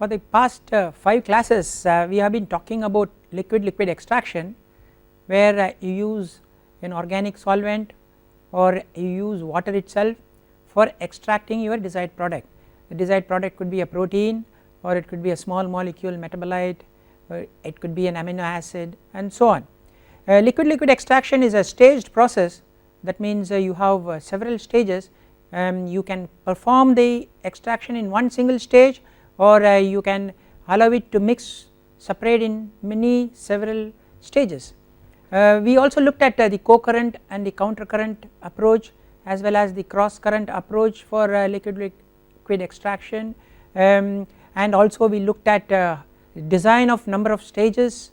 for the past 5 classes we have been talking about liquid extraction, where you use an organic solvent or you use water itself for extracting your desired product. The desired product could be a protein, or it could be a small molecule metabolite, or it could be an amino acid, and so on. Liquid extraction is a staged process. That means you have several stages. You can perform the extraction in one single stage, or you can allow it to mix, separate in several stages. We also looked at the co-current and the counter current approach, as well as the cross current approach for liquid extraction, and also we looked at design of number of stages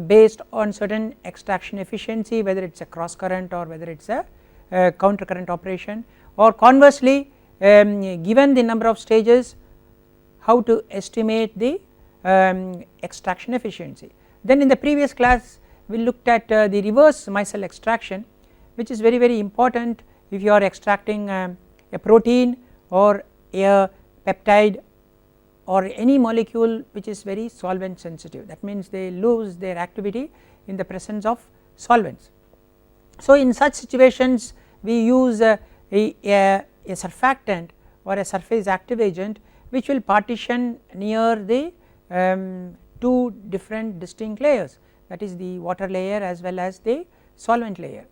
based on certain extraction efficiency, whether it is a cross current or whether it is a counter current operation, or conversely given the number of stages, how to estimate the extraction efficiency. Then in the previous class we looked at the reverse micellar extraction, which is very important if you are extracting a protein or a peptide or any molecule which is very solvent sensitive. That means they lose their activity in the presence of solvents. So in such situations we use a surfactant or a surface active agent which will partition near the two different distinct layers, that is the water layer as well as the solvent layer.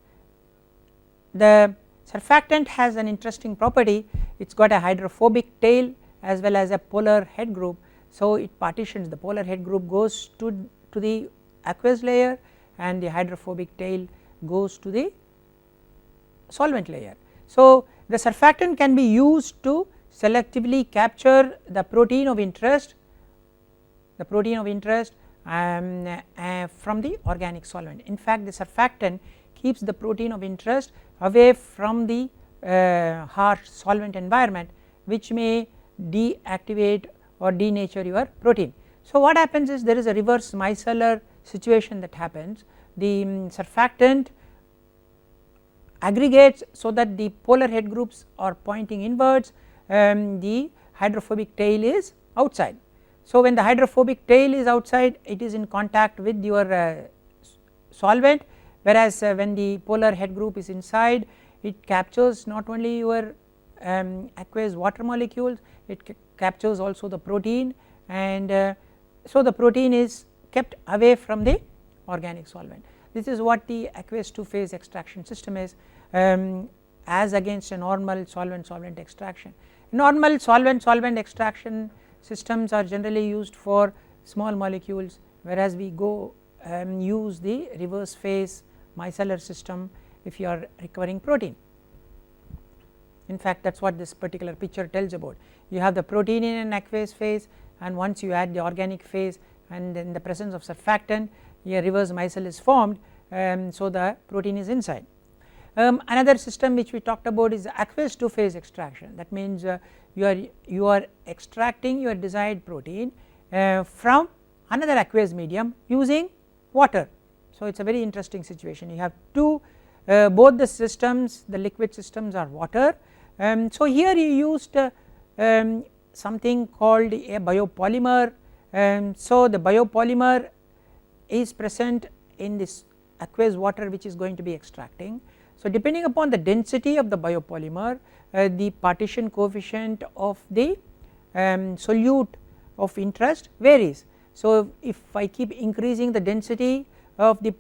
The surfactant has an interesting property. It has got a hydrophobic tail as well as a polar head group. So it partitions, the polar head group goes to the aqueous layer and the hydrophobic tail goes to the solvent layer. So the surfactant can be used to selectively capture the protein of interest from the organic solvent. In fact, the surfactant keeps the protein of interest away from the harsh solvent environment, which may deactivate or denature your protein. So what happens is there is a reverse micellar situation that happens. The surfactant aggregates so that the polar head groups are pointing inwards, the hydrophobic tail is outside. So when the hydrophobic tail is outside, it is in contact with your solvent, whereas when the polar head group is inside, it captures not only your aqueous water molecules, it captures also the protein, and so the protein is kept away from the organic solvent. This is what the aqueous two phase extraction system is, as against a normal solvent extraction. Normal solvent extraction systems are generally used for small molecules, whereas we go use the reverse phase micellar system if you are recovering protein. In fact, that is what this particular picture tells about. You have the protein in an aqueous phase, and once you add the organic phase and in the presence of surfactant, a reverse micelle is formed, so the protein is inside. Another system which we talked about is aqueous two phase extraction. That means you are extracting your desired protein from another aqueous medium using water. So it is a very interesting situation. You have two, both the systems, the liquid systems are water. So here you used something called a biopolymer. So the biopolymer is present in this aqueous water which is going to be extracting. So depending upon the density of the biopolymer, the partition coefficient of the solute of interest varies. So if I keep increasing the density of the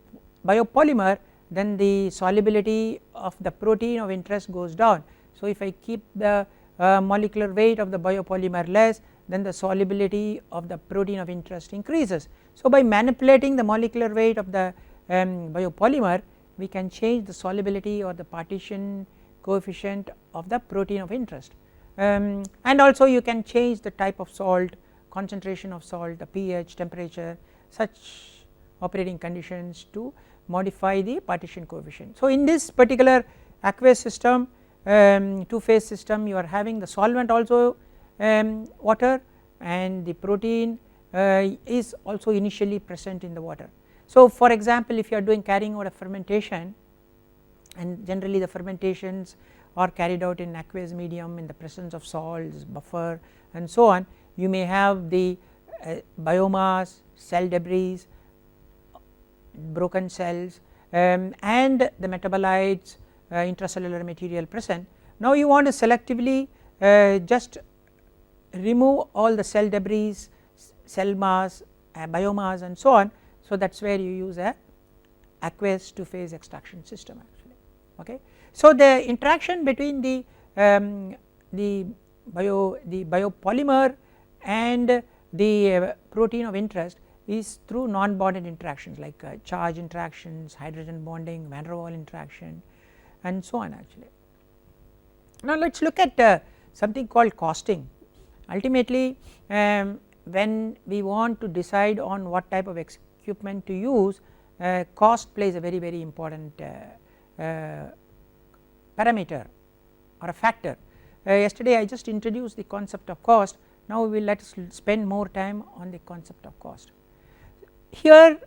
biopolymer, then the solubility of the protein of interest goes down. So if I keep the molecular weight of the biopolymer less, then the solubility of the protein of interest increases. So by manipulating the molecular weight of the biopolymer, we can change the solubility or the partition coefficient of the protein of interest, and also you can change the type of salt, concentration of salt, the pH, temperature, such operating conditions to modify the partition coefficient. So in this particular aqueous system, two phase system, you are having the solvent also water, and the protein is also initially present in the water. So for example, if you are carrying out a fermentation, and generally the fermentations are carried out in aqueous medium in the presence of salts, buffer, and so on, you may have the biomass, cell debris, broken cells, and the metabolites, intracellular material present. Now you want to selectively just remove all the cell debris, cell mass, biomass and so on. So that is where you use a aqueous two phase extraction system actually. Okay. So the interaction between the biopolymer and the protein of interest is through non-bonded interactions like charge interactions, hydrogen bonding, van der Waals interaction and so on actually. Now let us look at something called costing. Ultimately when we want to decide on what type of equipment to use, cost plays a very important parameter or a factor. Yesterday I just introduced the concept of cost, now we will let us spend more time on the concept of cost. Here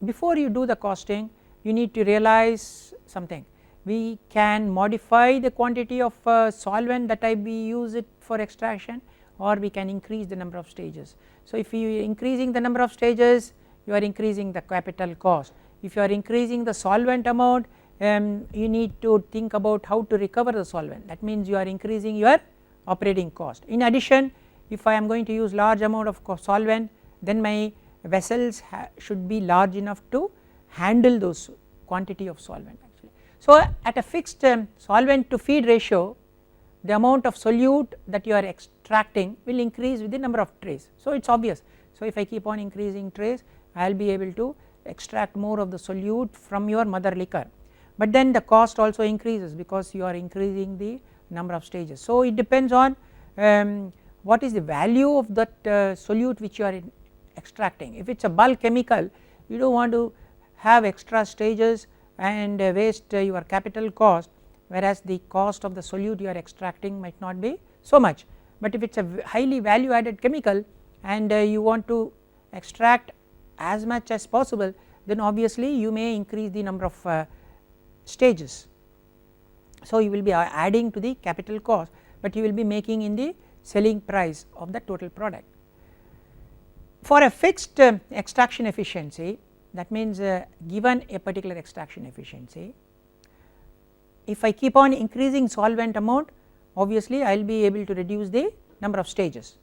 before you do the costing you need to realize something. We can modify the quantity of solvent that we use it for extraction, or we can increase the number of stages. So if you are increasing the number of stages, you are increasing the capital cost. If you are increasing the solvent amount, you need to think about how to recover the solvent, that means you are increasing your operating cost. In addition, if I am going to use large amount of solvent, then my vessels should be large enough to handle those quantity of solvent actually. So at a fixed solvent to feed ratio, the amount of solute that you are extracting will increase with the number of trays. So it is obvious. So if I keep on increasing trays, I will be able to extract more of the solute from your mother liquor, but then the cost also increases because you are increasing the number of stages. So it depends on what is the value of that solute which you are extracting. If it is a bulk chemical, you do not want to have extra stages and waste your capital cost, whereas the cost of the solute you are extracting might not be so much. But if it is a highly value added chemical and you want to extract as much as possible, then obviously you may increase the number of stages. So you will be adding to the capital cost, but you will be making in the selling price of the total product. For a fixed extraction efficiency, that means given a particular extraction efficiency, if I keep on increasing solvent amount, obviously I will be able to reduce the number of stages.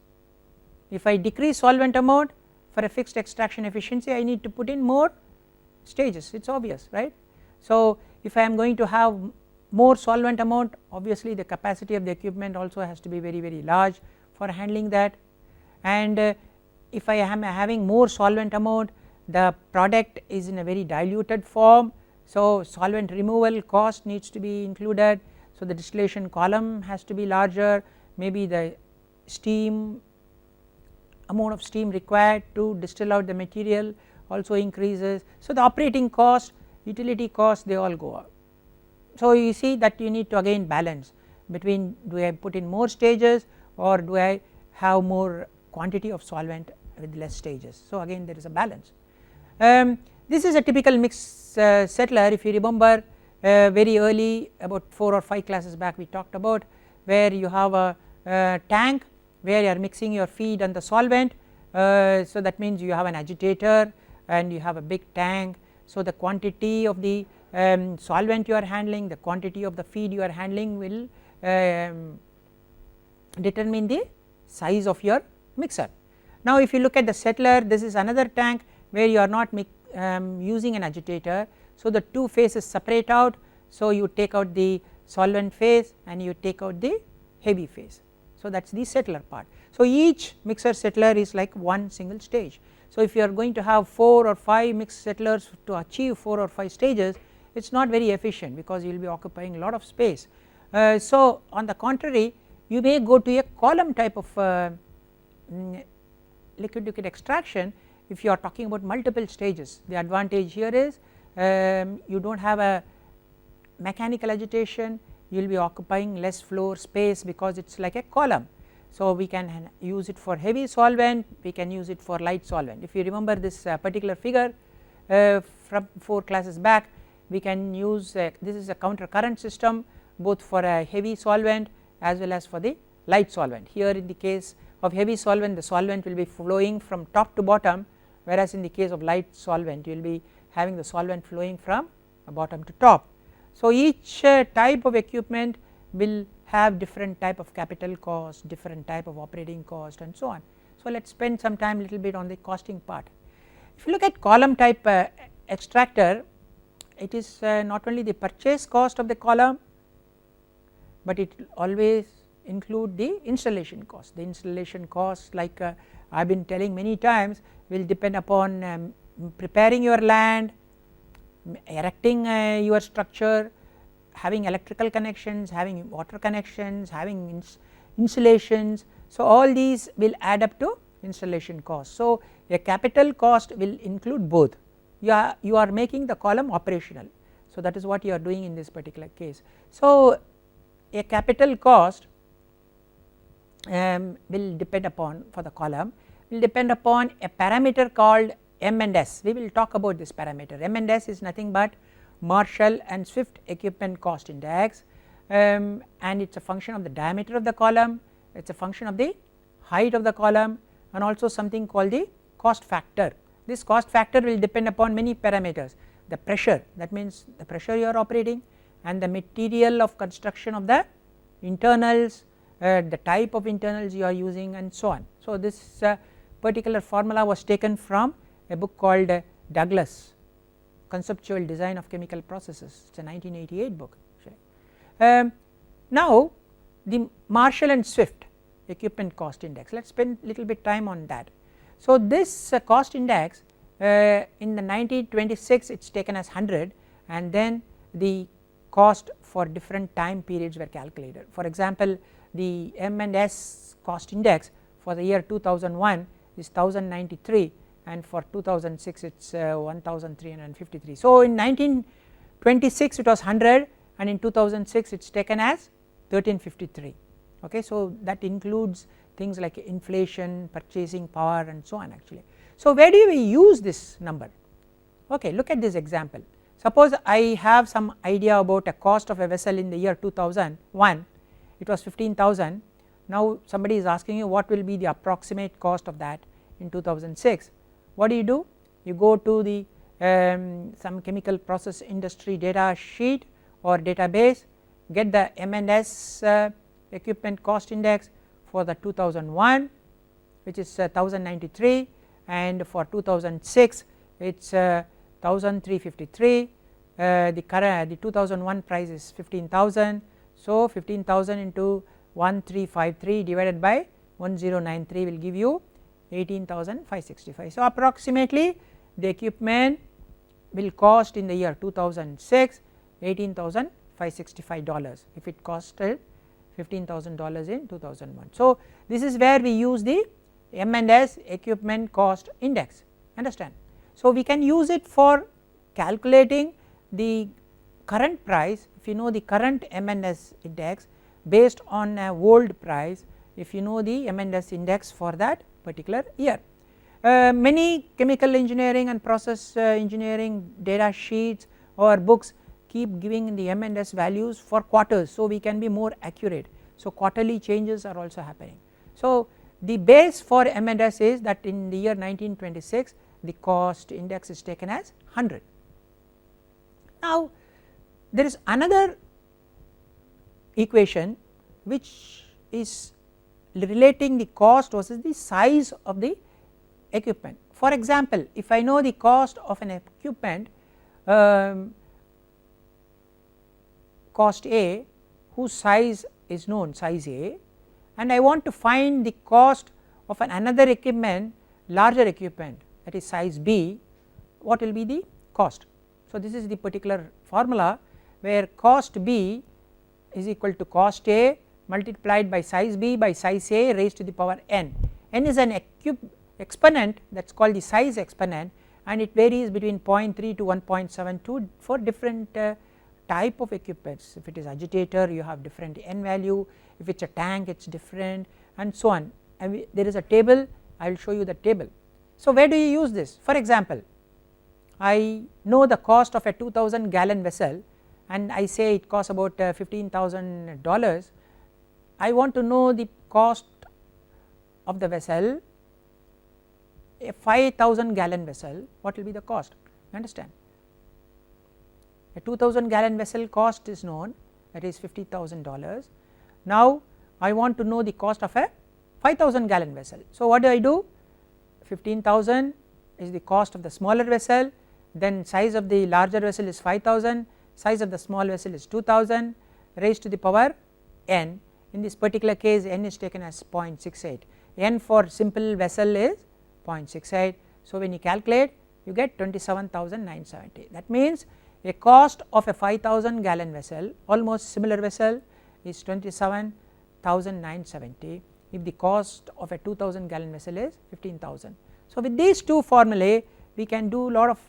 If I decrease solvent amount, for a fixed extraction efficiency I need to put in more stages, it is obvious, right. So if I am going to have more solvent amount, obviously the capacity of the equipment also has to be very large for handling that, and if I am having more solvent amount, the product is in a very diluted form, so solvent removal cost needs to be included. So the distillation column has to be larger, maybe the steam amount of steam required to distill out the material also increases. So the operating cost, utility cost, they all go up. So you see that you need to again balance between, do I put in more stages or do I have more quantity of solvent with less stages. So again there is a balance. This is a typical mix settler. If you remember very early, about 4 or 5 classes back we talked about, where you have a tank where you are mixing your feed and the solvent. So that means you have an agitator and you have a big tank. So the quantity of the solvent you are handling, the quantity of the feed you are handling will determine the size of your mixer. Now if you look at the settler, this is another tank where you are not using an agitator. So the two phases separate out, so you take out the solvent phase and you take out the heavy phase. So that is the settler part. So each mixer settler is like one single stage. So if you are going to have 4 or 5 mixed settlers to achieve 4 or 5 stages, it is not very efficient because you will be occupying a lot of space. So on the contrary, you may go to a column type of liquid extraction if you are talking about multiple stages. The advantage here is you do not have a mechanical agitation, you will be occupying less floor space because it is like a column. So we can use it for heavy solvent, we can use it for light solvent. If you remember this particular figure from 4 classes back, we can use this is a counter current system both for a heavy solvent as well as for the light solvent. Here in the case of heavy solvent, the solvent will be flowing from top to bottom, whereas in the case of light solvent you will be having the solvent flowing from bottom to top. So each type of equipment will have different type of capital cost, different type of operating cost and so on. So let us spend some time little bit on the costing part. If you look at column type extractor, it is not only the purchase cost of the column, but it will always include the installation cost. The installation cost, like I have been telling many times, will depend upon preparing your land, erecting your structure, having electrical connections, having water connections, having insulations. So all these will add up to installation cost. So a capital cost will include both. You are making the column operational, so that is what you are doing in this particular case. So a capital cost will depend upon, for the column, will depend upon a parameter called M&S. We will talk about this parameter. M&S is nothing but Marshall and Swift equipment cost index, and it is a function of the diameter of the column, it is a function of the height of the column, and also something called the cost factor. This cost factor will depend upon many parameters: the pressure, that means the pressure you are operating, and the material of construction of the internals, the type of internals you are using and so on. So this particular formula was taken from a book called Douglas, Conceptual Design of Chemical Processes. It is a 1988 book. Now the Marshall and Swift equipment cost index, let us spend little bit time on that. So this cost index in the 1926 it is taken as 100, and then the cost for different time periods were calculated. For example, the M&S cost index for the year 2001 is 1093, and for 2006 it is 1353. So in 1926 it was 100, and in 2006 it is taken as 1353. Okay, so that includes things like inflation, purchasing power and so on actually. So where do we use this number? Okay, look at this example. Suppose I have some idea about a cost of a vessel in the year 2001, it was 15,000. Now somebody is asking you what will be the approximate cost of that in 2006. What do? You go to the some chemical process industry data sheet or database, get the M&S equipment cost index for the 2001, which is 1093, and for 2006 it is 1353. The 2001 price is 15,000. So 15,000 into 1353 divided by 1093 will give you 18,565. So approximately the equipment will cost in the year 2006 $18,565 if it costed $15,000 in 2001. So this is where we use the M&S equipment cost index, understand. So we can use it for calculating the current price. If you know the current M&S index based on a old price, if you know the M&S index for that particular year. Many chemical engineering and process engineering data sheets or books keep giving the M&S values for quarters, so we can be more accurate. So quarterly changes are also happening. So the base for M&S is that in the year 1926 the cost index is taken as 100. Now there is another equation which is relating the cost versus the size of the equipment. For example, if I know the cost of an equipment cost A whose size is known, size A, and I want to find the cost of another equipment, larger equipment, that is size B, what will be the cost? So this is the particular formula where cost B is equal to cost A multiplied by size B by size A raised to the power n. N is an exponent, that is called the size exponent, and it varies between 0.3 to 1.72 for different type of equipments. If it is agitator, you have different n value, if it is a tank it is different, and so on. And there is a table, I will show you the table. So where do you use this? For example, I know the cost of a 2000 gallon vessel and I say it costs about $15,000. I want to know the cost, 15,000 into 2000 into 100 will give you 18,565. So approximately the base for M&S is that in the year 1926 the equipment cost index was 100, of the vessel, a 5000 gallon vessel, what will be the cost? You understand, a 2000 gallon vessel cost is known, that is $50,000. Now I want to know the cost of a 5000 gallon vessel. So what do? 15,000 is the cost of the smaller vessel, then size of the larger vessel is 5000, size of the small vessel is 2000 raised to the power n. In this particular case n is taken as 0.68, n for simple vessel is 0.68. So when you calculate you get 27,970. That means a cost of a 5000 gallon vessel, almost similar vessel, is 27,970 if the cost of a 2000 gallon vessel is 15,000. So with these two formulae we can do lot of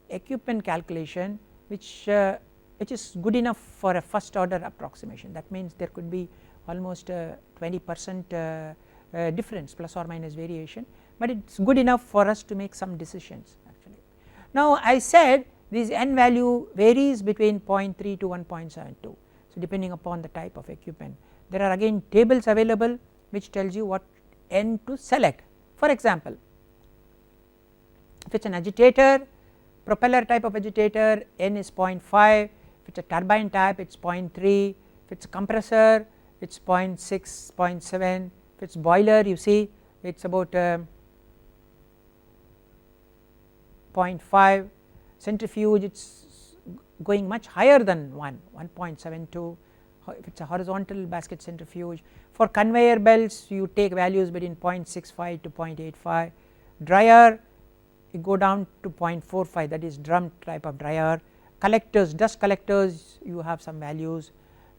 equipment calculation which is good enough for a first order approximation. That means there could be almost 20% difference plus or minus variation, but it is good enough for us to make some decisions actually. Now I said this n value varies between 0.3 to 1.72. So depending upon the type of equipment, there are again tables available which tells you what n to select. For example, if it is an agitator, propeller type of agitator, n is 0.5, if it is a turbine type it is 0.3, if it is a compressor it is 0.6, 0.7, if it is boiler you see it is about 0.5, centrifuge it is going much higher than 1.72, if it is a horizontal basket centrifuge. For conveyor belts you take values between 0.65 to 0.85, dryer you go down to 0.45, that is drum type of dryer, collectors, dust collectors you have some values,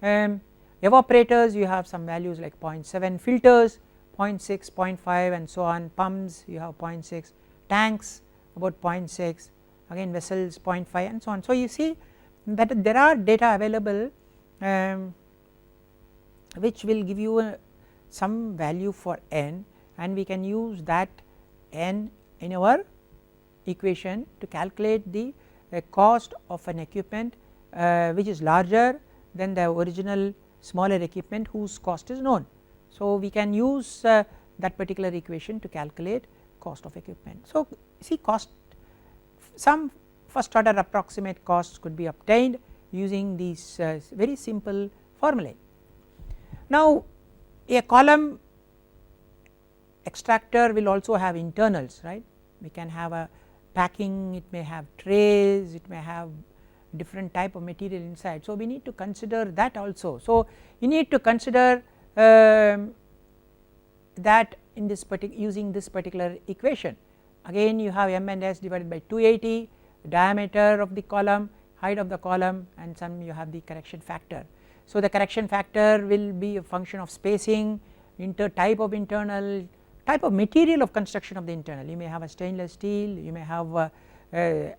evaporators you have some values like 0.7, filters 0.6, 0.5 and so on, pumps you have 0.6, tanks about 0.6, again vessels 0.5 and so on. So you see that there are data available which will give you some value for n, and we can use that n in our equation to calculate the cost of an equipment which is larger than the original smaller equipment whose cost is known. So we can use that particular equation to calculate cost of equipment. So see cost, some first order approximate costs could be obtained using these very simple formulae. Now a column extractor will also have internals, right, we can have a packing, it may have trays, it may have different type of material inside. So we need to consider that also. So you need to consider that in this using this particular equation. Again you have m and s divided by 280, diameter of the column, height of the column, and some you have the correction factor. So the correction factor will be a function of spacing, type of internal, type of material of construction of the internal. You may have a stainless steel, you may have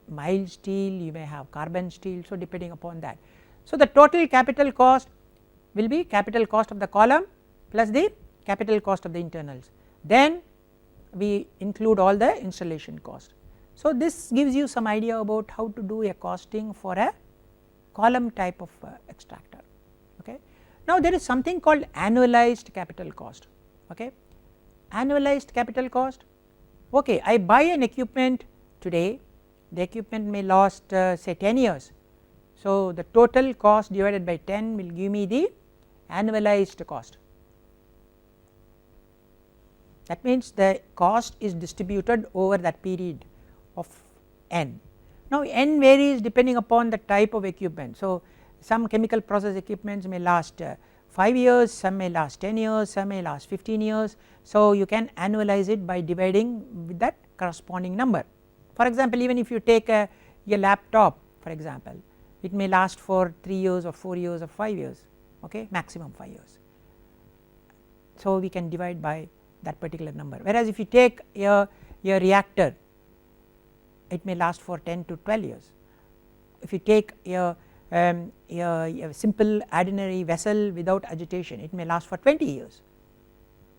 mild steel, you may have carbon steel, so depending upon that. So the total capital cost will be capital cost of the column plus the capital cost of the internals, then we include all the installation cost. So this gives you some idea about how to do a costing for a column type of extractor. Okay. Now there is something called annualized capital cost. Okay. Annualized capital cost, okay, I buy an equipment today, the equipment may last say 10 years. So the total cost divided by 10 will give me the annualized cost. That means the cost is distributed over that period of n. Now n varies depending upon the type of equipment. So some chemical process equipments may last 5 years, some may last 10 years, some may last 15 years. So you can annualize it by dividing with that corresponding number. For example, even if you take a laptop for example, it may last for 3 years or 4 years or 5 years, okay, maximum 5 years. So we can divide by that particular number, whereas if you take a reactor it may last for 10 to 12 years. If you take a simple ordinary vessel without agitation, it may last for 20 years,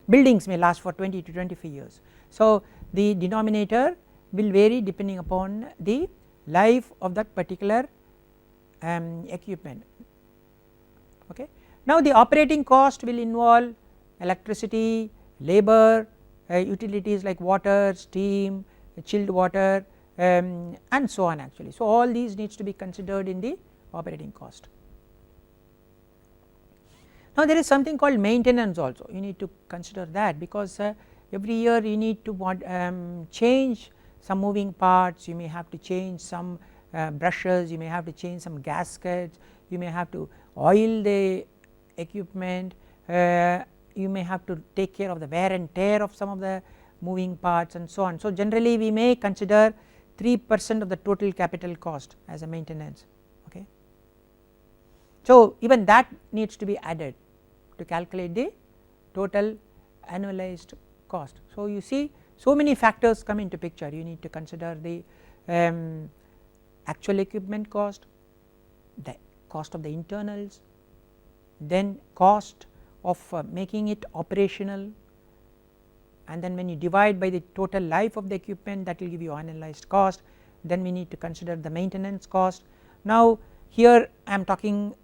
buildings may last for 20 to 25 years. So the denominator will vary depending upon the life of that particular equipment. Okay. Now the operating cost will involve electricity, labor, utilities like water, steam, chilled water, and so on actually. So, all these needs to be considered in the operating cost. Now, there is something called maintenance also, you need to consider that, because every year you need to change some moving parts, you may have to change some brushes, you may have to change some gaskets, you may have to oil the equipment, you may have to take care of the wear and tear of some of the moving parts and so on. So, generally we may consider 3% of the total capital cost as a maintenance. Okay. So, even that needs to be added to calculate the total annualized cost. So, you see so many factors come into picture, you need to consider the actual equipment cost, the cost of the internals, then cost of making it operational, and then when you divide by the total life of the equipment, that will give you annualized cost. Then we need to consider the maintenance cost. Now, here I am talking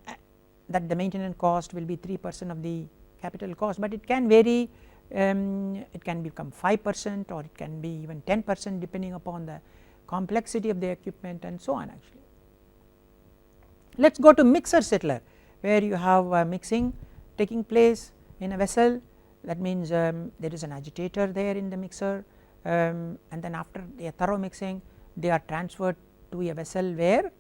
that the maintenance cost will be 3% of the capital cost, but it can vary, it can become 5% or it can be even 10% depending upon the complexity of the equipment and so on actually. Let us go to mixer settler, where you have mixing taking place in a vessel. That means there is an agitator there in the mixer, and then after a thorough mixing they are transferred to a vessel where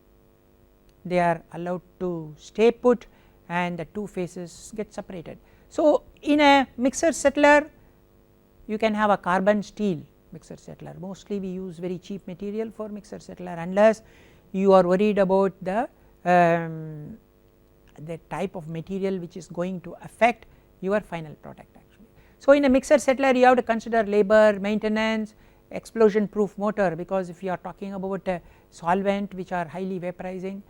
they are allowed to stay put and the two phases get separated. So, in a mixer settler you can have a carbon steel mixer settler, mostly we use very cheap material for mixer settler unless you are worried about the type of material which is going to affect your final product actually. So, in a mixer settler you have to consider labor, maintenance, explosion proof motor, because if you are talking about a solvent which are highly vaporizing,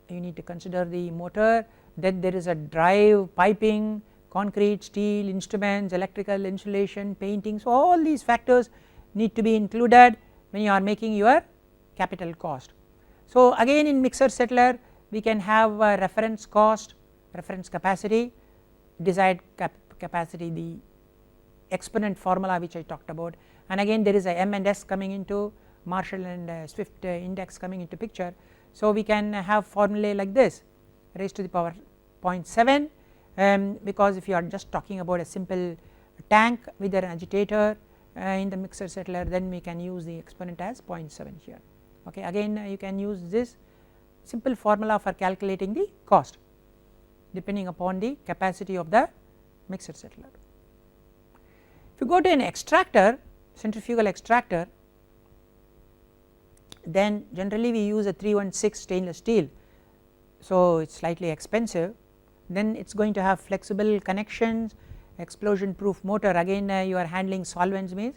you need to consider the motor. Then there is a drive, piping, concrete, steel, instruments, electrical, insulation, painting. So, all these factors need to be included when you are making your capital cost. So, again in mixer settler we can have a reference cost, reference capacity, desired capacity, the exponent formula which I talked about, and again there is a M and S coming into Marshall and Swift index coming into picture. So, we can have formulae like this, raised to the power 0.7, because if you are just talking about a simple tank with an agitator in the mixer settler, then we can use the exponent as 0.7 here. Okay. Again you can use this simple formula for calculating the cost depending upon the capacity of the mixer settler. If you go to an extractor, centrifugal extractor, then generally we use a 316 stainless steel. So, it is slightly expensive, then it is going to have flexible connections, explosion proof motor. Again you are handling solvents, means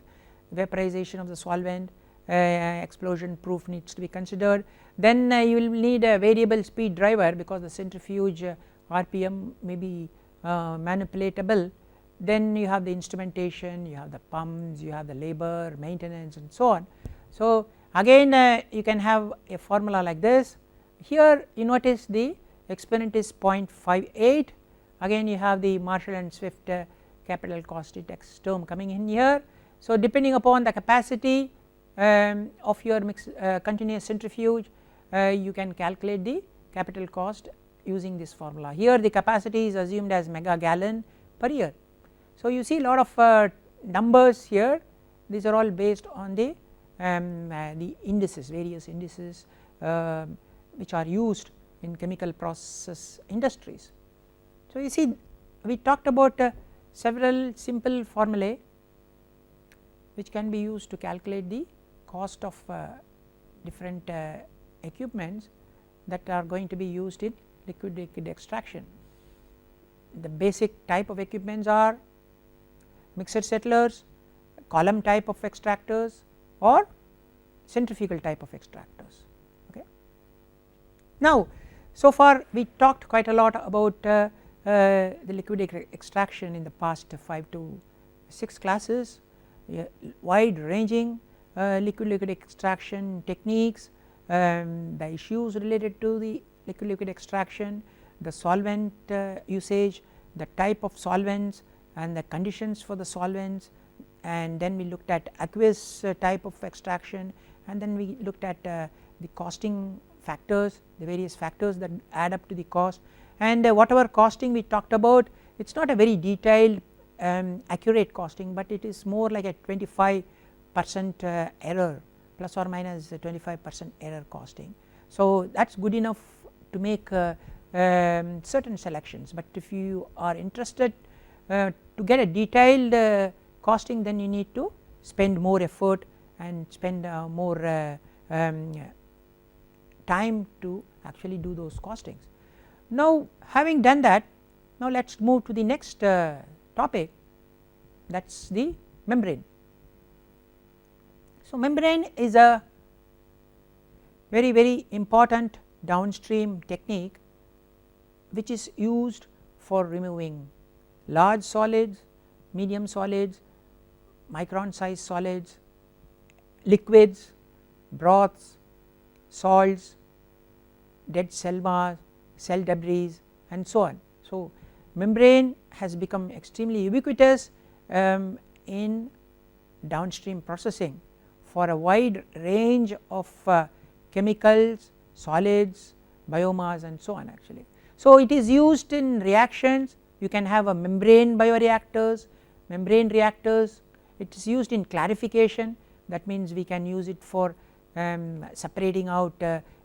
vaporization of the solvent, explosion proof needs to be considered. Then you will need a variable speed driver, because the centrifuge RPM may be manipulatable. Then you have the instrumentation, you have the pumps, you have the labor, maintenance and so on. So, again you can have a formula like this. Here you notice the exponent is 0.58, again you have the Marshall and Swift capital cost index term coming in here. So, depending upon the capacity of your continuous centrifuge, you can calculate the capital cost using this formula. Here the capacity is assumed as mega gallon per year. So, you see a lot of numbers here, these are all based on the indices, various indices which are used in chemical process industries. So, you see we talked about several simple formulae which can be used to calculate the cost of different equipments that are going to be used in liquid extraction. The basic type of equipments are mixer settlers, column type of extractors or centrifugal type of extractors. Okay. Now, so far we talked quite a lot about the liquid extraction in the past 5 to 6 classes, wide ranging liquid extraction techniques, the issues related to the liquid extraction, the solvent usage, the type of solvents and the conditions for the solvents, and then we looked at aqueous type of extraction, and then we looked at the costing factors, the various factors that add up to the cost, and whatever costing we talked about, it is not a very detailed accurate costing, but it is more like a 25% error, plus or minus 25% error costing. So that is good enough to make certain selections, but if you are interested to get a detailed costing, then you need to spend more effort and spend more time to actually do those costings. Now having done that, now let us move to the next topic, that is the membrane. So membrane is a very important downstream technique which is used for removing large solids, medium solids, micron size solids, liquids, broths, salts, dead cell mass, cell debris, and so on. So membrane has become extremely ubiquitous in downstream processing for a wide range of chemicals, solids, biomass, and so on actually. So it is used in reactions, you can have a membrane bioreactors, membrane reactors, it is used in clarification, that means we can use it for separating out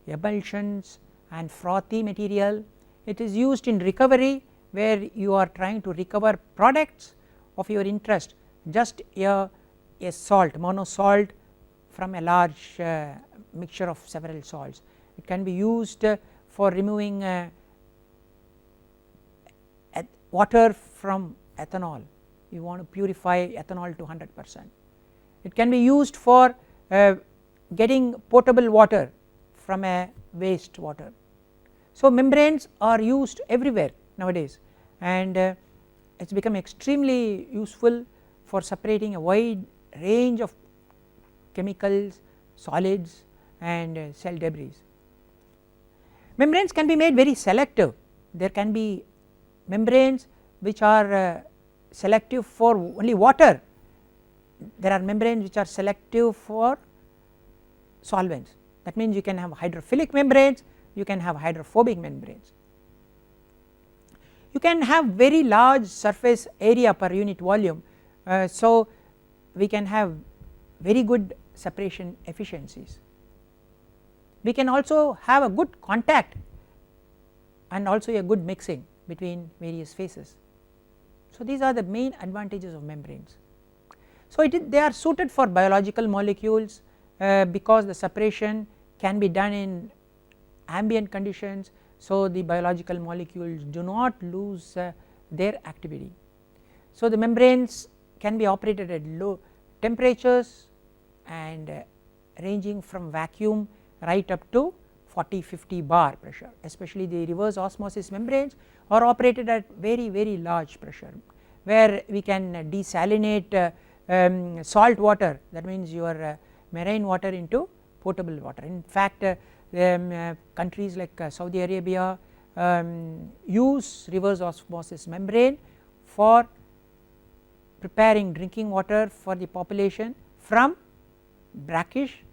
emulsions and frothy material. It is used in recovery, where you are trying to recover products of your interest, just a salt, monosalt from a large mixture of several salts. It can be used for removing water from ethanol, you want to purify ethanol to 100%. It can be used for getting potable water from a waste water. So membranes are used everywhere nowadays, and it has become extremely useful for separating a wide range of chemicals, solids, and cell debris. Membranes can be made very selective. There can be membranes which are selective for only water, there are membranes which are selective for solvents, that means you can have hydrophilic membranes, you can have hydrophobic membranes. You can have very large surface area per unit volume, so we can have very good separation efficiencies. We can also have a good contact and also a good mixing between various phases. So these are the main advantages of membranes. So they are suited for biological molecules because the separation can be done in ambient conditions, so the biological molecules do not lose their activity. So the membranes can be operated at low temperatures and ranging from vacuum right up to 40-50 bar pressure, especially the reverse osmosis membranes are operated at very large pressure, where we can desalinate salt water, that means your marine water, into potable water. In fact countries like Saudi Arabia use reverse osmosis membrane for preparing drinking water for the population from brackish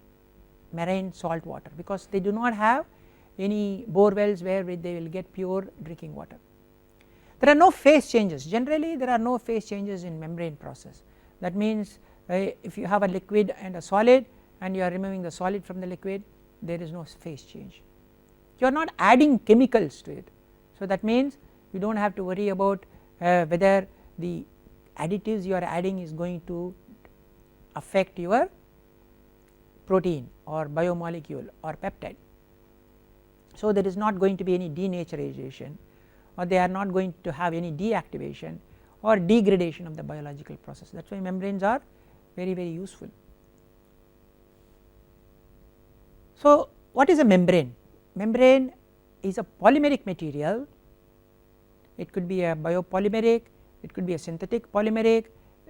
marine salt water, because they do not have any bore wells where they will get pure drinking water. There are no phase changes, generally there are no phase changes in membrane process, that means if you have a liquid and a solid and you are removing the solid from the liquid, there is no phase change, you are not adding chemicals to it. So that means you do not have to worry about whether the additives you are adding is going to affect your protein or biomolecule or peptide. So there is not going to be any denaturization, or they are not going to have any deactivation or degradation of the biological process. That is why membranes are very useful. So what is a membrane? Membrane is a polymeric material, it could be a biopolymeric, it could be a synthetic polymeric,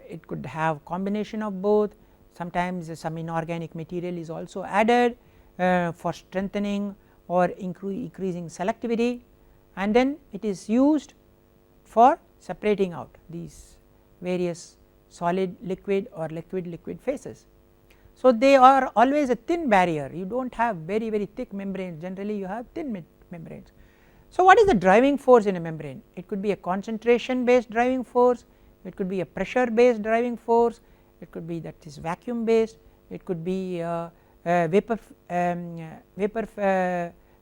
it could have combination of both. Sometimes some inorganic material is also added for strengthening or increasing selectivity, and then it is used for separating out these various solid liquid or liquid liquid phases. So, they are always a thin barrier, you do not have very thick membranes, generally you have thin membranes. So, what is the driving force in a membrane? It could be a concentration based driving force, it could be a pressure based driving force, it could be that is vacuum based, it could be vapor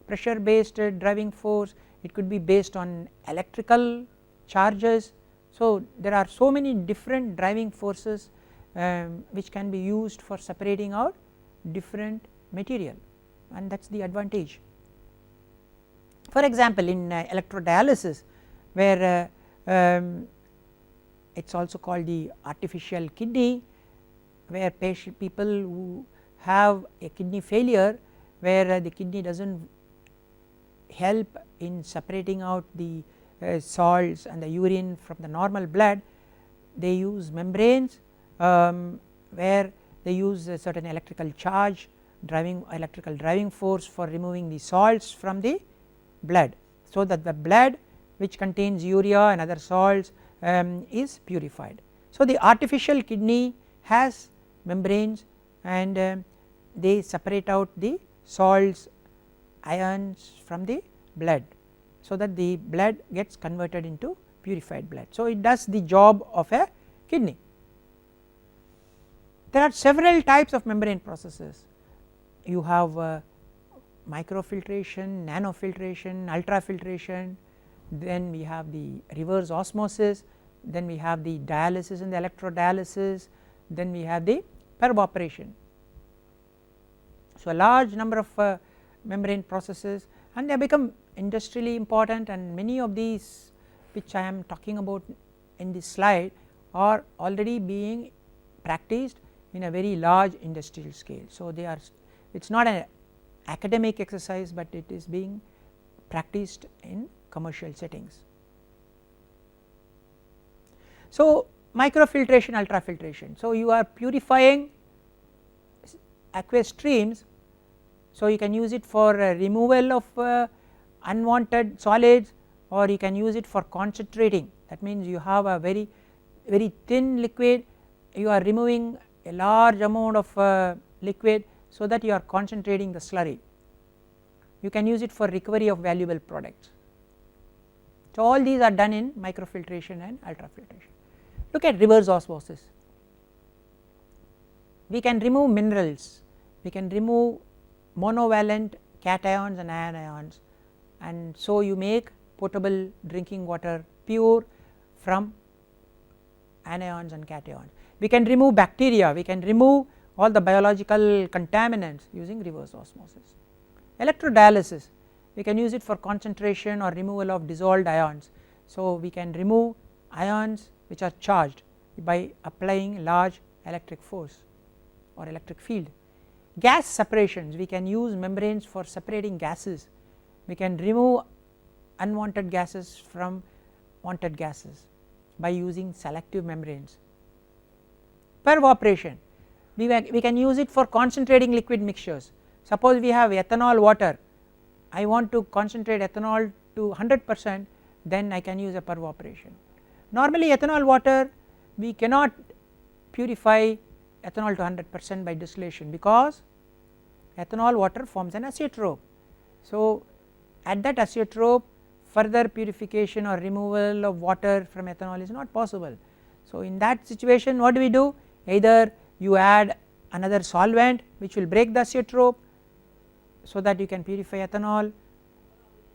pressure based driving force, it could be based on electrical charges. So, there are so many different driving forces which can be used for separating out different material, and that is the advantage. For example, in electrodialysis, where it is also called the artificial kidney, where people who have a kidney failure, where the kidney does not help in separating out the salts and the urine from the normal blood, they use membranes where they use a certain electrical charge electrical driving force for removing the salts from the blood, so that the blood which contains urea and other salts is purified. So, the artificial kidney has membranes and they separate out the salts, ions from the blood, so that the blood gets converted into purified blood. So, it does the job of a kidney. There are several types of membrane processes. You have microfiltration, nanofiltration, ultrafiltration, then we have the reverse osmosis, then we have the dialysis and the electrodialysis, then we have the pervaporation. So, a large number of membrane processes, and they have become industrially important, and many of these which I am talking about in this slide are already being practiced in a very large industrial scale. So, they are, it is not an academic exercise, but it is being practiced in commercial settings. So, microfiltration, ultrafiltration. So, you are purifying aqueous streams, so you can use it for removal of unwanted solids, or you can use it for concentrating. That means you have a very thin liquid, you are removing a large amount of liquid, so that you are concentrating the slurry. You can use it for recovery of valuable products. So, all these are done in microfiltration and ultrafiltration. Look at reverse osmosis. We can remove minerals, we can remove monovalent cations and anions, and so you make potable drinking water pure from anions and cations. We can remove bacteria, we can remove all the biological contaminants using reverse osmosis. Electrodialysis, we can use it for concentration or removal of dissolved ions. So, we can remove ions which are charged by applying large electric force or electric field. Gas separations, we can use membranes for separating gases, we can remove unwanted gases from wanted gases by using selective membranes. Pervaporation, we can use it for concentrating liquid mixtures. Suppose we have ethanol water, I want to concentrate ethanol to 100%, then I can use a pervaporation. Normally ethanol water we cannot purify ethanol to 100% by distillation, because ethanol water forms an azeotrope. So, at that azeotrope further purification or removal of water from ethanol is not possible. So, in that situation what do we do? Either you add another solvent which will break the azeotrope, so that you can purify ethanol,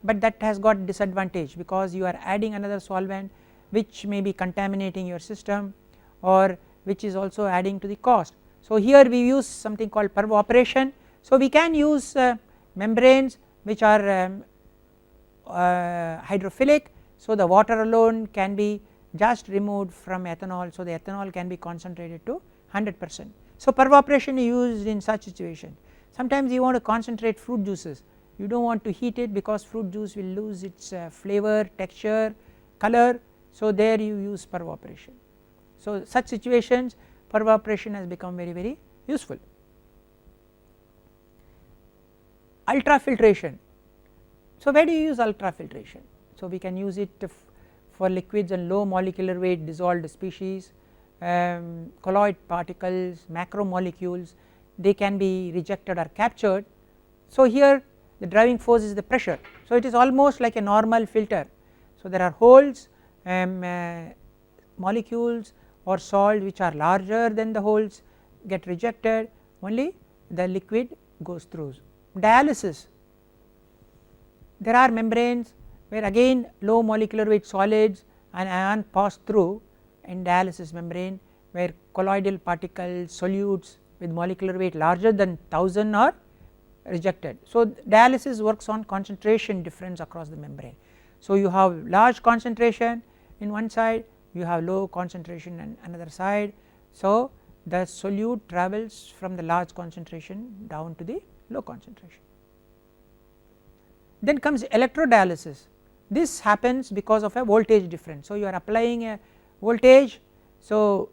but that has got disadvantage, because you are adding another solvent which may be contaminating your system or which is also adding to the cost. So, here we use something called pervaporation. So, we can use membranes which are hydrophilic, so the water alone can be just removed from ethanol, so the ethanol can be concentrated to 100%. So, pervaporation is used in such situation. Sometimes you want to concentrate fruit juices, you do not want to heat it because fruit juice will lose its flavor, texture, color, so there you use pervaporation. So, such situations pervaporation has become very useful. Ultrafiltration, so where do you use ultrafiltration? So, we can use it for liquids and low molecular weight dissolved species, colloid particles, macromolecules, they can be rejected or captured. So here the driving force is the pressure, so it is almost like a normal filter. So there are holes, molecules or salt which are larger than the holes get rejected, only the liquid goes through. Dialysis, there are membranes where again low molecular weight solids and ion pass through in dialysis membrane, where colloidal particles, solutes with molecular weight larger than 1000 are rejected. So dialysis works on concentration difference across the membrane. So you have large concentration in one side, you have low concentration in another side. So the solute travels from the large concentration down to the low concentration. Then comes electrodialysis. This happens because of a voltage difference. So you are applying a voltage, so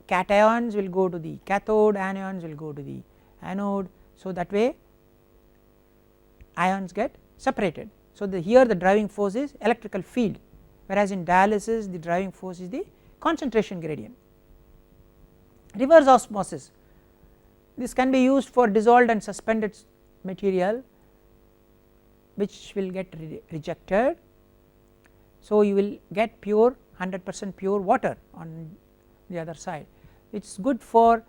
cations will go to the cathode, anions will go to the anode, so that way ions get separated. So here the driving force is electrical field, whereas in dialysis the driving force is the concentration gradient. Reverse osmosis, this can be used for dissolved and suspended material which will get rejected. So you will get pure 100% pure water on the other side. It is good for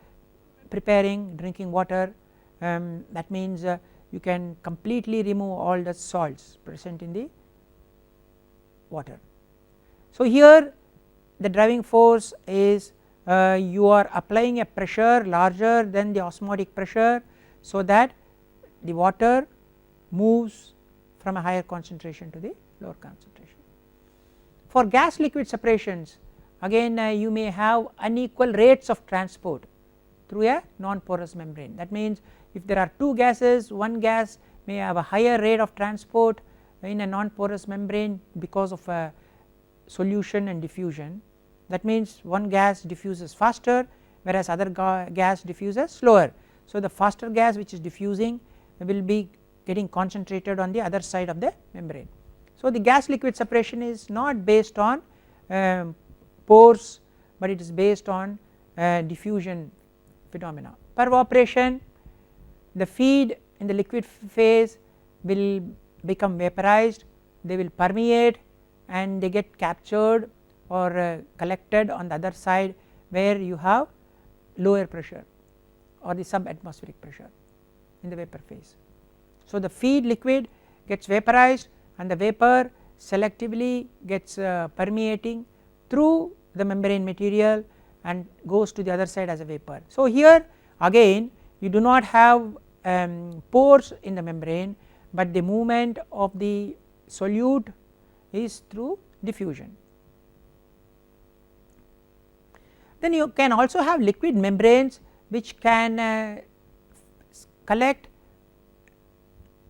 preparing drinking water, that means you can completely remove all the salts present in the water. So here the driving force is you are applying a pressure larger than the osmotic pressure, so that the water moves from a higher concentration to the lower concentration. For gas liquid separations, again you may have unequal rates of transport through a non-porous membrane. That means if there are two gases, one gas may have a higher rate of transport in a non-porous membrane because of a solution and diffusion. That means one gas diffuses faster, whereas other gas diffuses slower. So the faster gas which is diffusing will be getting concentrated on the other side of the membrane. So the gas liquid separation is not based on pores, but it is based on diffusion phenomena. Per evaporation, the feed in the liquid phase will become vaporized, they will permeate and they get captured or collected on the other side where you have lower pressure or the subatmospheric pressure in the vapor phase. So the feed liquid gets vaporized and the vapor selectively gets permeating through the membrane material and goes to the other side as a vapor. So here again you do not have pores in the membrane, but the movement of the solute is through diffusion. Then you can also have liquid membranes which can collect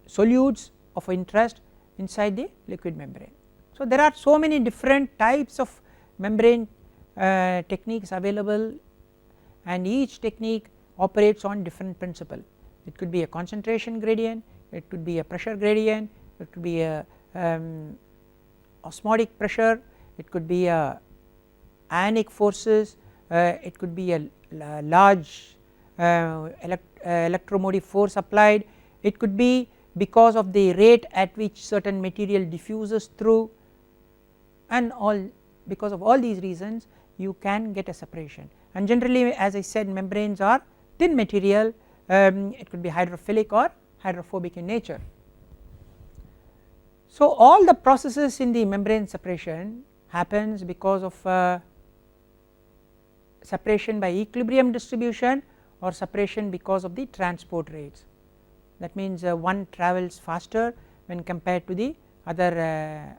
solutes of interest inside the liquid membrane. So there are so many different types of membrane techniques available, and each technique operates on different principle. It could be a concentration gradient, it could be a pressure gradient, it could be a osmotic pressure, it could be a ionic forces, it could be a large electromotive force applied, it could be because of the rate at which certain material diffuses through, and all because of all these reasons you can get a separation. And generally, as I said, membranes are thin material, it could be hydrophilic or hydrophobic in nature. So all the processes in the membrane separation happens because of separation by equilibrium distribution or separation because of the transport rates. That means one travels faster when compared to the other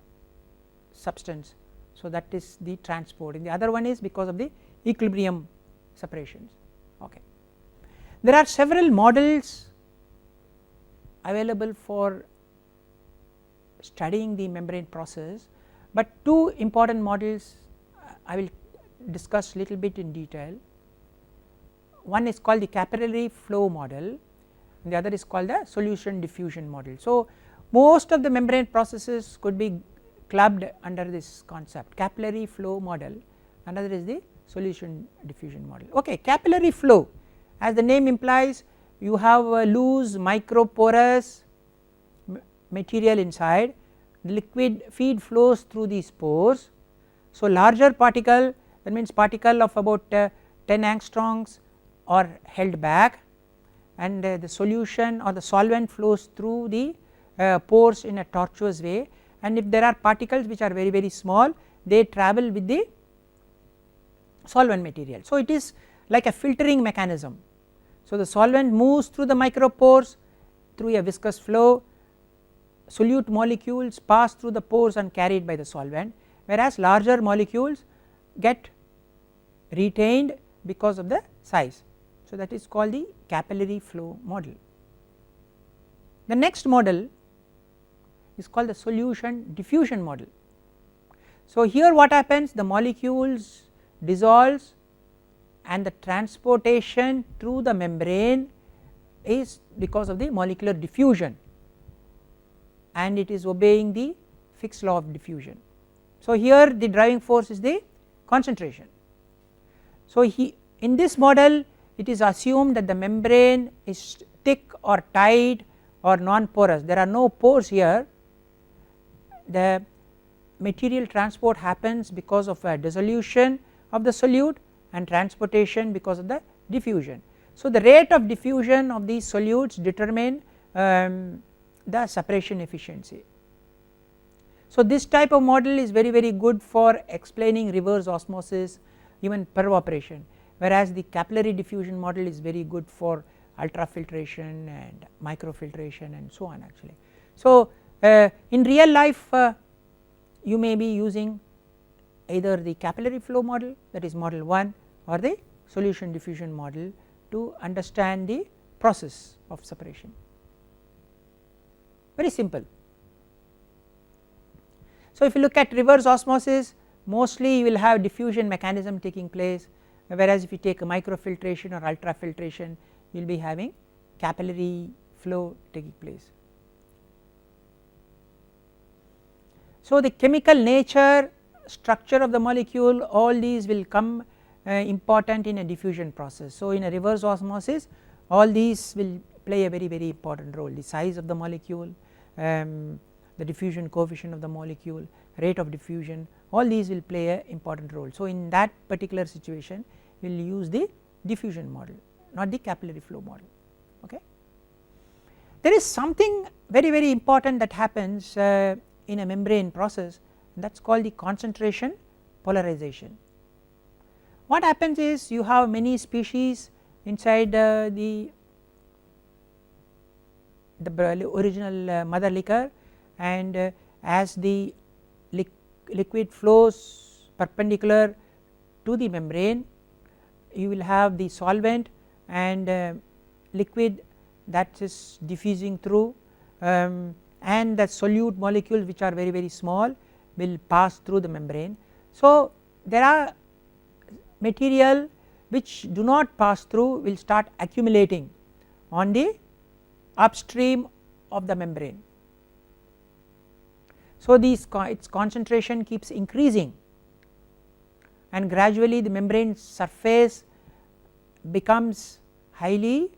substance. So that is the transport, and the other one is because of the equilibrium separations. Okay. There are several models available for studying the membrane process, but two important models I will discuss little bit in detail. One is called the capillary flow model and the other is called the solution diffusion model. So most of the membrane processes could be clubbed under this concept, capillary flow model, another is the solution diffusion model. Okay, capillary flow, as the name implies, you have a loose microporous material inside, the liquid feed flows through these pores. So larger particle, that means particle of about 10 angstroms are held back, and the solution or the solvent flows through the pores in a tortuous way, and if there are particles which are very small, they travel with the solvent material. So it is like a filtering mechanism. So the solvent moves through the micropores through a viscous flow, solute molecules pass through the pores and carried by the solvent, whereas larger molecules get retained because of the size. So that is called the capillary flow model. The next model is called the solution diffusion model. So here what happens, the molecules dissolves and the transportation through the membrane is because of the molecular diffusion, and it is obeying the Fick's law of diffusion. So here the driving force is the concentration. So in this model it is assumed that the membrane is thick or tight or non-porous, there are no pores here, the material transport happens because of a dissolution of the solute and transportation because of the diffusion. So the rate of diffusion of these solutes determine the separation efficiency. So this type of model is very good for explaining reverse osmosis, even peroperation, whereas the capillary diffusion model is very good for ultrafiltration and microfiltration and so on actually. So in real life you may be using either the capillary flow model, that is model 1, or the solution diffusion model to understand the process of separation. Very simple. So if you look at reverse osmosis, mostly you will have diffusion mechanism taking place, whereas if you take a microfiltration or ultrafiltration, you will be having capillary flow taking place. So the chemical nature, structure of the molecule, all these will come important in a diffusion process. So in a reverse osmosis all these will play a very important role, the size of the molecule, the diffusion coefficient of the molecule, rate of diffusion, all these will play a important role. So in that particular situation we will use the diffusion model, not the capillary flow model. Okay. There is something very important that happens in a membrane process, that is called the concentration polarization. What happens is you have many species inside the original mother liquor, and as the liquid flows perpendicular to the membrane, you will have the solvent and liquid that is diffusing through, and the solute molecules which are very small will pass through the membrane. So there are material which do not pass through will start accumulating on the upstream of the membrane. So its concentration keeps increasing, and gradually the membrane surface becomes highly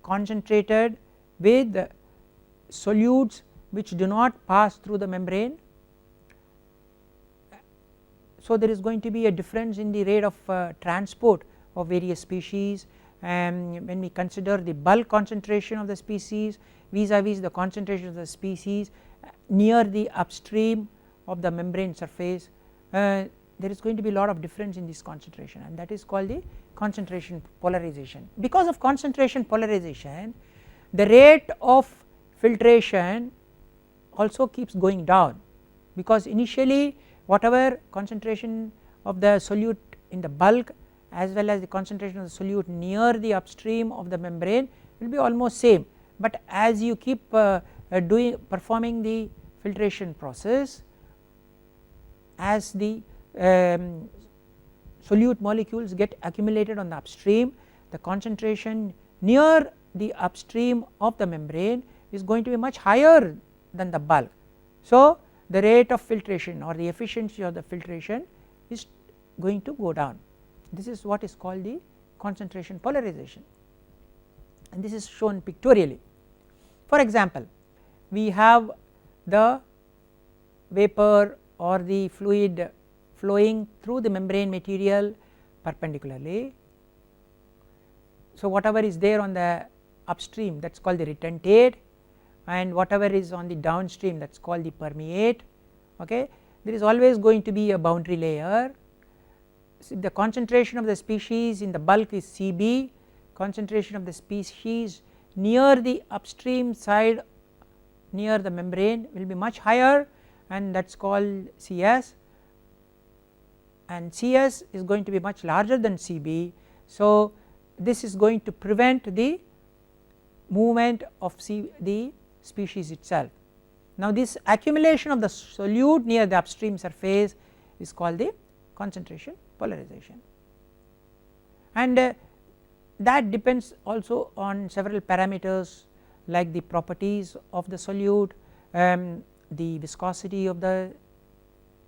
concentrated with solutes which do not pass through the membrane. So there is going to be a difference in the rate of transport of various species, and when we consider the bulk concentration of the species vis-a-vis the concentration of the species near the upstream of the membrane surface, there is going to be a lot of difference in this concentration, and that is called the concentration polarization. Because of concentration polarization, the rate of filtration also keeps going down, because initially whatever concentration of the solute in the bulk as well as the concentration of the solute near the upstream of the membrane will be almost same, but as you keep performing the filtration process, as the solute molecules get accumulated on the upstream, the concentration near the upstream of the membrane is going to be much higher than the bulk. So the rate of filtration or the efficiency of the filtration is going to go down. This is what is called the concentration polarization, and this is shown pictorially. For example, we have the vapor or the fluid flowing through the membrane material perpendicularly. So, whatever is there on the upstream, that is called the retentate, and whatever is on the downstream, that is called the permeate. Okay. There is always going to be a boundary layer. So, the concentration of the species in the bulk is Cb, concentration of the species near the upstream side near the membrane will be much higher, and that is called Cs, and Cs is going to be much larger than Cb. So, this is going to prevent the movement of the species itself. Now, this accumulation of the solute near the upstream surface is called the concentration polarization, and that depends also on several parameters like the properties of the solute, the viscosity of the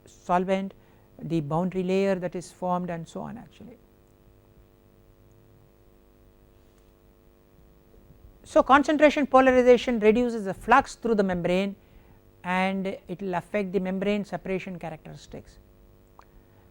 solvent, the boundary layer that is formed, and so on actually. So, concentration polarization reduces the flux through the membrane and it will affect the membrane separation characteristics.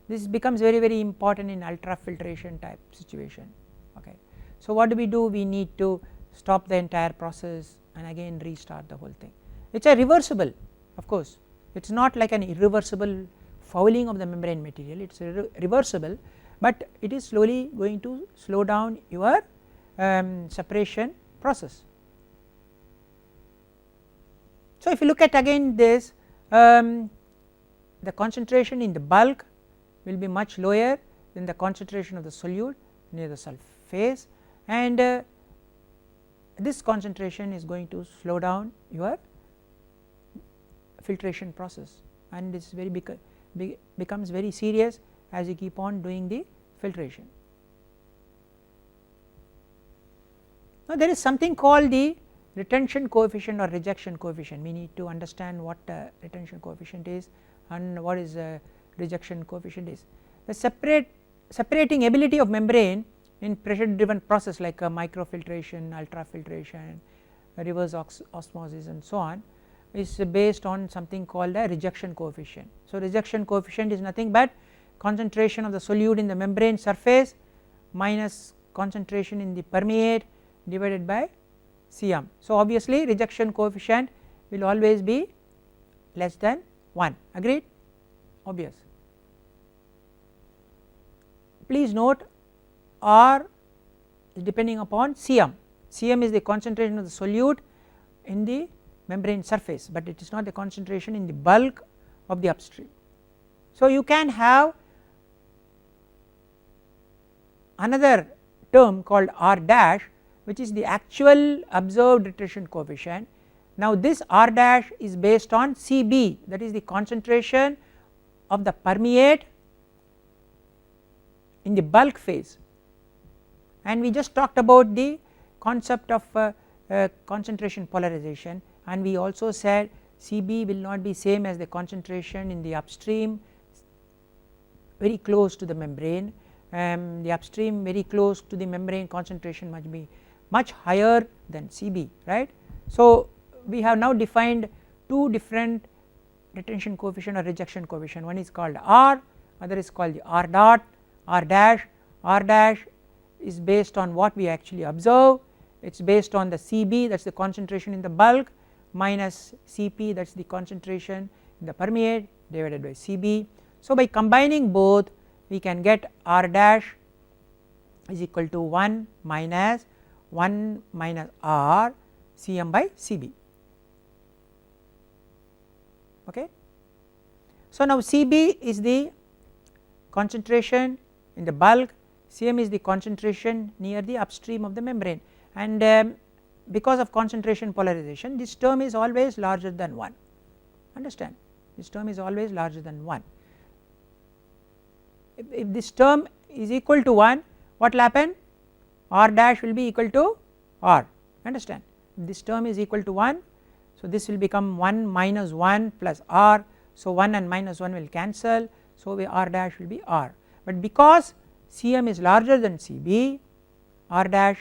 This becomes very important in ultrafiltration type situation. Okay. So, what do? We need to stop the entire process and again restart the whole thing. It is a reversible, of course, it is not like an irreversible fouling of the membrane material, it is reversible, but it is slowly going to slow down your separation process. So, if you look at again this, the concentration in the bulk will be much lower than the concentration of the solute near the surface, and this concentration is going to slow down your filtration process, and this becomes very serious as you keep on doing the filtration. Now, there is something called the retention coefficient or rejection coefficient. We need to understand what retention coefficient is and what is rejection coefficient is. The separating ability of membrane in pressure driven process like microfiltration, ultrafiltration, reverse osmosis and so on is based on something called a rejection coefficient. So, rejection coefficient is nothing but concentration of the solute in the membrane surface minus concentration in the permeate divided by Cm. So, obviously rejection coefficient will always be less than 1, agreed, obvious. Please note R is depending upon Cm. Cm is the concentration of the solute in the membrane surface, but it is not the concentration in the bulk of the upstream. So, you can have another term called R dash, which is the actual observed retention coefficient. Now, this R dash is based on Cb, that is the concentration of the permeate in the bulk phase, and we just talked about the concept of concentration polarization, and we also said Cb will not be same as the concentration in the upstream very close to the membrane, the upstream very close to the membrane concentration must be much higher than Cb, right. So, we have now defined two different retention coefficient or rejection coefficient, one is called R, other is called the R dot, R dash. R dash is based on what we actually observe, it is based on the Cb, that is the concentration in the bulk, minus Cp, that is the concentration in the permeate divided by Cb. So, by combining both we can get R dash is equal to 1 minus R Cm by Cb. Okay. So, now Cb is the concentration in the bulk, Cm is the concentration near the upstream of the membrane, and because of concentration polarization this term is always larger than 1, understand, this term is always larger than 1. If this term is equal to 1, what will happen? R dash will be equal to R, understand, if this term is equal to 1, so this will become 1 minus 1 plus R, So 1 and minus 1 will cancel, so R dash will be R, but because Cm is larger than Cb, R dash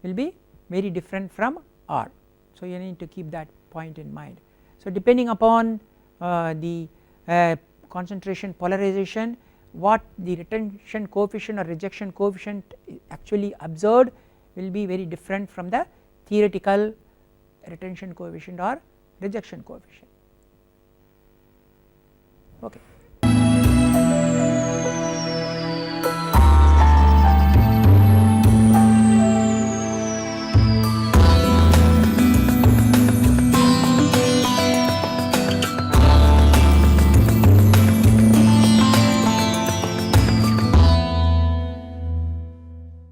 will be very different from R. So you need to keep that point in mind. So depending upon the concentration polarization, what the retention coefficient or rejection coefficient actually observed will be very different from the theoretical retention coefficient or rejection coefficient. Okay.